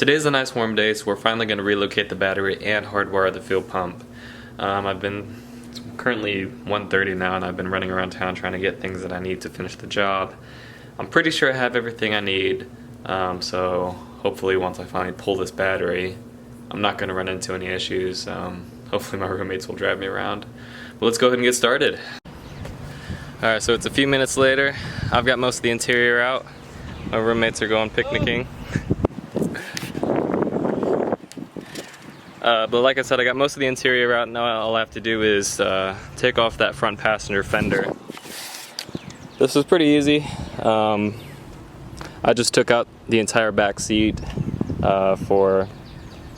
Today's a nice warm day, so we're finally going to relocate the battery and hardwire the fuel pump. It's currently 1:30 now, and I've been running around town trying to get things that I need to finish the job. I'm pretty sure I have everything I need, so hopefully once I finally pull this battery, I'm not going to run into any issues. Hopefully my roommates will drive me around. But let's go ahead and get started. Alright, so it's a few minutes later. I've got most of the interior out. My roommates are going picnicking. But like I said, I got most of the interior out. Now all I have to do is take off that front passenger fender. This was pretty easy. I just took out the entire back seat for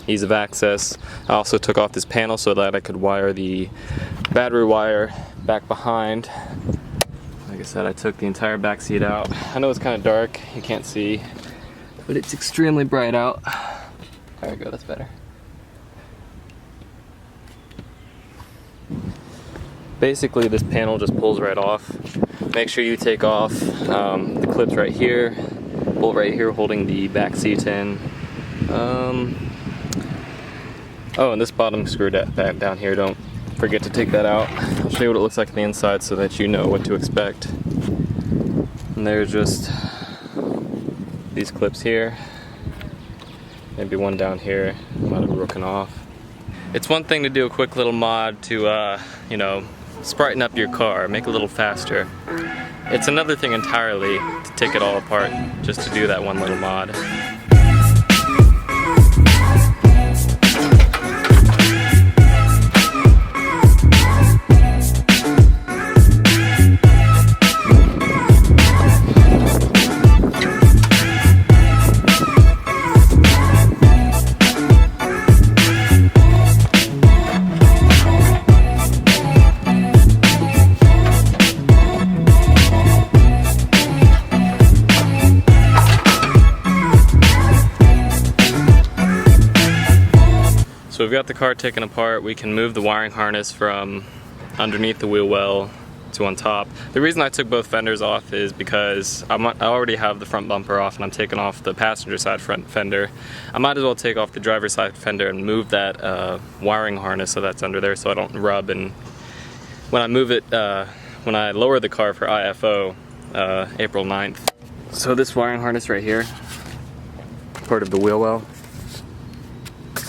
ease of access. I also took off this panel so that I could wire the battery wire back behind. Like I said, I took the entire back seat out. I know it's kind of dark, you can't see, but it's extremely bright out. There we go, that's better. Basically, this panel just pulls right off. Make sure you take off the clips right here, bolt right here holding the back seat in. Oh, and this bottom screw back down here, don't forget to take that out. I'll show you what it looks like on the inside so that you know what to expect. And there's just these clips here. Maybe one down here, might have broken off. It's one thing to do a quick little mod to, you know, spriten up your car, make it a little faster. It's another thing entirely to take it all apart just to do that one little mod. So we've got the car taken apart. We can move the wiring harness from underneath the wheel well to on top. The reason I took both fenders off is because I already have the front bumper off and I'm taking off the passenger side front fender. I might as well take off the driver's side fender and move that wiring harness so that's under there so I don't rub, and when I move it, when I lower the car for IFO April 9th. So this wiring harness right here, part of the wheel well,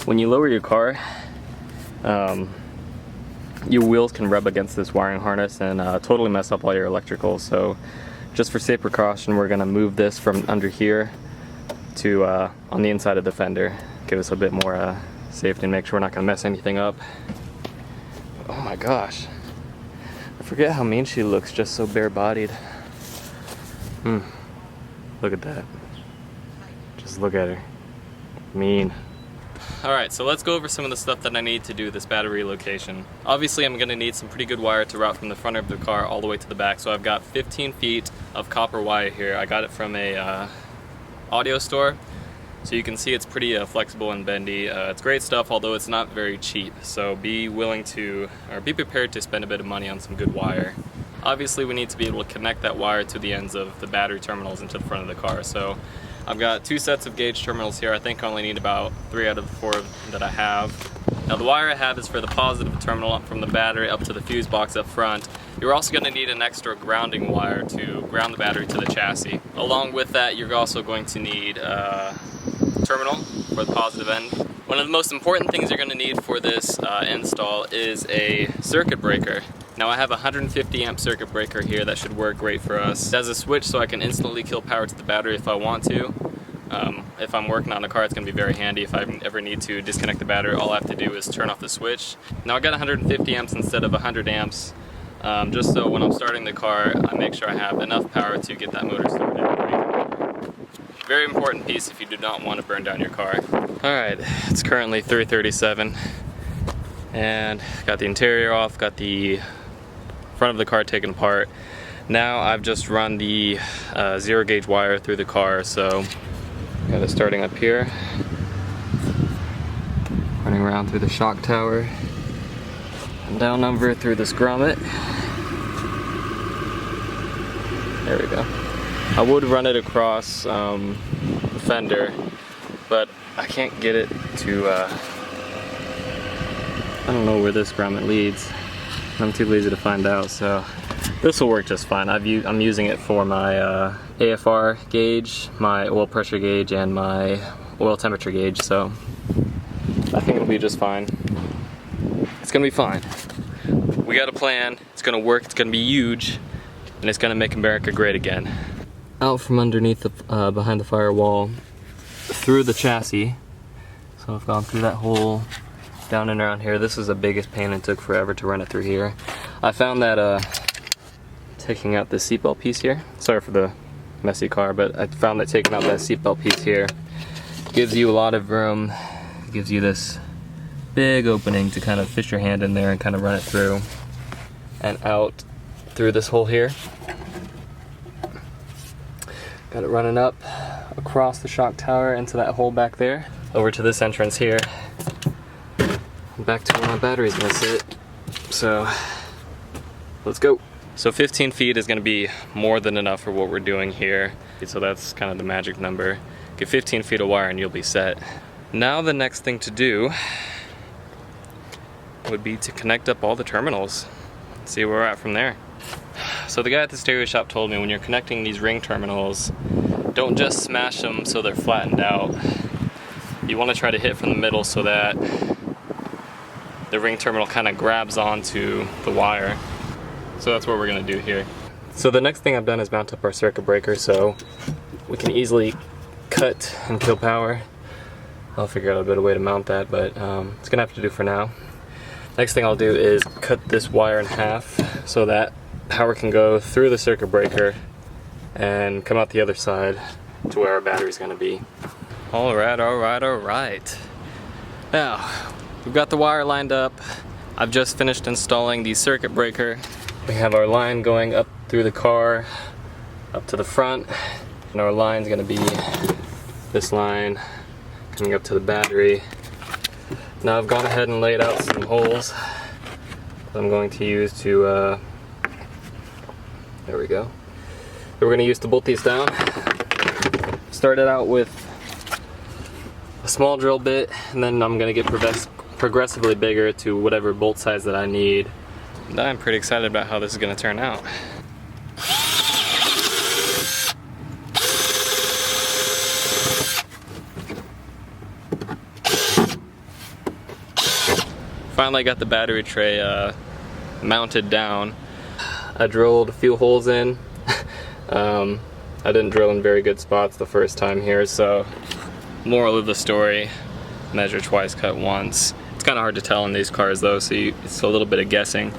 when you lower your car, your wheels can rub against this wiring harness and totally mess up all your electrical. So just for safe precaution, we're gonna move this from under here to on the inside of the fender. Give us a bit more safety and make sure we're not gonna mess anything up. Oh my gosh. I forget how mean she looks, just so bare-bodied. Look at that. Just look at her. Mean. Alright, so let's go over some of the stuff that I need to do this battery relocation. Obviously I'm going to need some pretty good wire to route from the front of the car all the way to the back. So I've got 15 feet of copper wire here. I got it from a audio store. So you can see it's pretty flexible and bendy. It's great stuff, although it's not very cheap. So be prepared to spend a bit of money on some good wire. Obviously we need to be able to connect that wire to the ends of the battery terminals into the front of the car. So I've got 2 sets of gauge terminals here. I think I only need about 3 out of the 4 that I have. Now the wire I have is for the positive terminal up from the battery up to the fuse box up front. You're also going to need an extra grounding wire to ground the battery to the chassis. Along with that, you're also going to need a terminal for the positive end. One of the most important things you're going to need for this install is a circuit breaker. Now I have a 150 amp circuit breaker here that should work great for us. It has a switch so I can instantly kill power to the battery if I want to. If I'm working on a car, it's going to be very handy. If I ever need to disconnect the battery, all I have to do is turn off the switch. Now I got 150 amps instead of 100 amps, just so when I'm starting the car, I make sure I have enough power to get that motor started. Very important piece if you do not want to burn down your car. Alright, it's currently 3:37 and got the interior off, got the front of the car taken apart. Now I've just run the 0 gauge wire through the car, so got it starting up here, running around through the shock tower, and down over through this grommet. There we go. I would run it across the fender, but I can't get it to, I don't know where this grommet leads. I'm too lazy to find out, so this will work just fine. I'm using it for my AFR gauge, my oil pressure gauge, and my oil temperature gauge, so I think it'll be just fine. It's gonna be fine. We got a plan, it's gonna work, it's gonna be huge, and it's gonna make America great again. Out from underneath the, behind the firewall, through the chassis. So I've gone through that hole, down and around here. This is the biggest pain and took forever to run it through here. I found that taking out the seatbelt piece here, sorry for the messy car, but I found that taking out that seatbelt piece here gives you a lot of room. It gives you this big opening to kind of fish your hand in there and kind of run it through and out through this hole here. Got it running up across the shock tower into that hole back there, over to this entrance here, back to where my battery's gonna sit. So let's go. So 15 feet is gonna be more than enough for what we're doing here. So that's kind of the magic number. Get 15 feet of wire and you'll be set. Now the next thing to do would be to connect up all the terminals. See where we're at from there. So the guy at the stereo shop told me when you're connecting these ring terminals, don't just smash them so they're flattened out. You want to try to hit from the middle so that the ring terminal kind of grabs onto the wire. So that's what we're going to do here. So the next thing I've done is mount up our circuit breaker so we can easily cut and kill power. I'll figure out a better way to mount that, but it's going to have to do for now. Next thing I'll do is cut this wire in half so that power can go through the circuit breaker and come out the other side to where our battery's gonna be. Alright. Now, we've got the wire lined up. I've just finished installing the circuit breaker. We have our line going up through the car, up to the front, and our line's gonna be this line coming up to the battery. Now I've gone ahead and laid out some holes that I'm going to use to, there we go. We're going to use to bolt these down. Started out with a small drill bit, and then I'm going to get progressively bigger to whatever bolt size that I need. And I'm pretty excited about how this is going to turn out. Finally got the battery tray mounted down. I drilled a few holes in. I didn't drill in very good spots the first time here, so moral of the story, measure twice, cut once. It's kind of hard to tell in these cars though, so it's a little bit of guessing.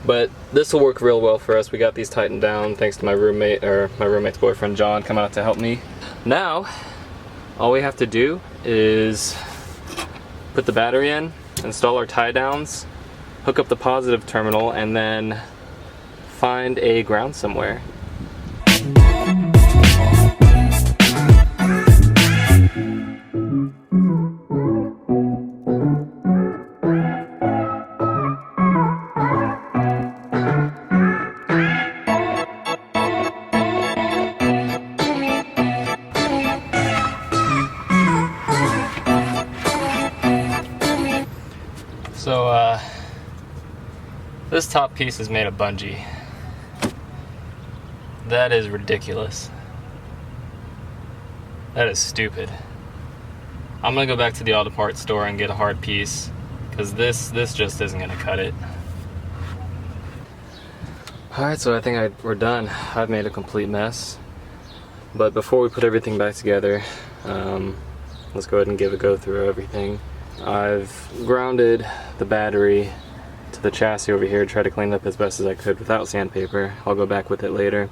But this will work real well for us. We got these tightened down thanks to my roommate, or my roommate's boyfriend John, coming out to help me. Now, all we have to do is put the battery in, install our tie downs, hook up the positive terminal, and then find a ground somewhere. So this top piece is made of bungee. That is ridiculous. That is stupid. I'm gonna go back to the auto parts store and get a hard piece, because this just isn't gonna cut it. Alright, so I think we're done. I've made a complete mess. But before we put everything back together, let's go ahead and give a go through everything. I've grounded the battery to the chassis over here, tried to clean it up as best as I could without sandpaper. I'll go back with it later.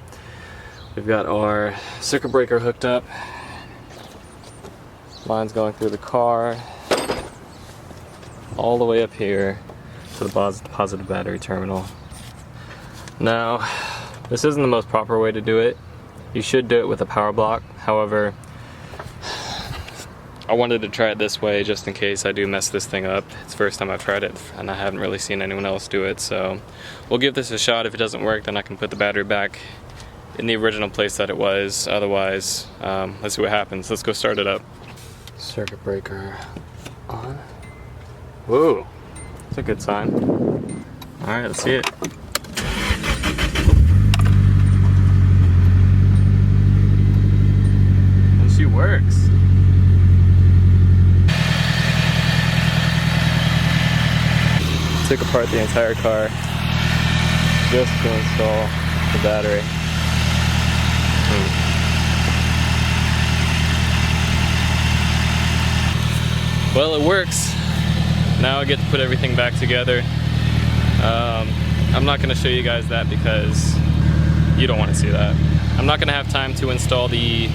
We've got our circuit breaker hooked up. Line's going through the car all the way up here to the positive battery terminal. Now, this isn't the most proper way to do it. You should do it with a power block. However, I wanted to try it this way just in case I do mess this thing up. It's the first time I've tried it and I haven't really seen anyone else do it, so we'll give this a shot. If it doesn't work, then I can put the battery back in the original place that it was. Otherwise, let's see what happens. Let's go start it up. Circuit breaker on. Whoa, that's a good sign. All right, let's see it. And she works. Took apart the entire car just to install the battery. Well, it works. Now I get to put everything back together. I'm not going to show you guys that because you don't want to see that. I'm not going to have time to install the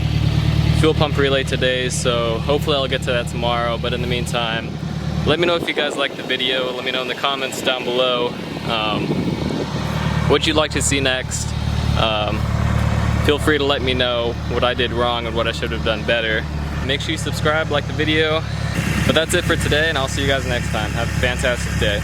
fuel pump relay today, so hopefully I'll get to that tomorrow. But in the meantime, let me know if you guys liked the video. Let me know in the comments down below what you'd like to see next. Feel free to let me know what I did wrong and what I should have done better. Make sure you subscribe, like the video. But that's it for today, and I'll see you guys next time. Have a fantastic day.